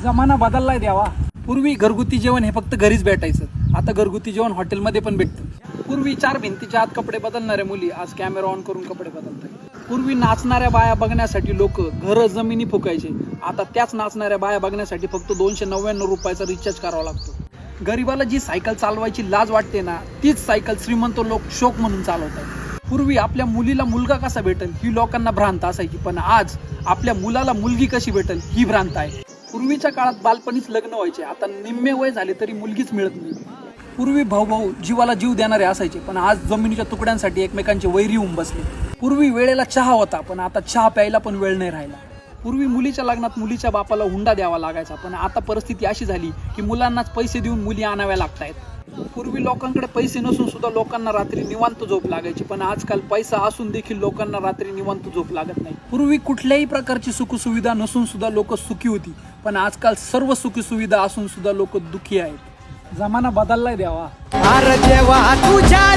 जमाना बदललाय देवा. पूर्वी घरगुती जेवण हे फक्त घरीच भेटायचं. आता घरगुती जेवण हॉटेलमध्ये पण भेटतं. पूर्वी 4 भिंतीच्या आत कपडे बदलणाऱ्या मुली आज कॅमेरा ऑन करून कपडे बदलतात. पूर्वी नाचणाऱ्या बाया बघण्यासाठी लोक घर जमिनी फुकायचे. आता त्याच नाचणाऱ्या बाया बघण्यासाठी फक्त 299 रुपयाचा रिचार्ज करावा लागतो. गरीबाला जी सायकल चालवायची लाज वाटते ना, तीच सायकल श्रीमंत लोक शौक म्हणून चालवतात. पूर्वी आपल्या मुलीला मुलगा कसा भेटेल ही लोकांना भ्रांत असायची, पण आज आपल्या मुलाला मुलगी कशी भेटेल ही भ्रांत आहे. पूर्वीच्या काळात बालपणीच लग्न व्हायचे, आता निम्मे वय झाले तरी मुलगीच मिळत नाही. पूर्वी भाऊ भाऊ जीवाला जीव देणारे असायचे, पण आज जमिनीच्या तुकड्यांसाठी एकमेकांचे वैरी होऊन बसले. पूर्वी वेळेला चहा होता, पण आता चहा प्यायला पण वेळ नाही राहिला. पूर्वी मुलीच्या लग्नात मुलीच्या बापाला हुंडा द्यावा लागायचा, पण आता परिस्थिती अशी झाली की मुलांनाच पैसे देऊन मुली आणाव्या लागतायत. पूर्वी लोकांकडे पैसे नसून सुद्धा लोकांना रात्री निवांत झोप लागायची, पण आजकाल पैसा असून देखील लोकांना रात्री निवांत झोप लागत नाही. पूर्वी कुठल्याही प्रकारची सुखसुविधा नसून सुद्धा लोक सुखी होती, पण आजकाल सर्व सुखसुविधा असून सुद्धा लोक दुःखी आहेत. जमाना बदललाय देवा. अरे देवा तुझ्या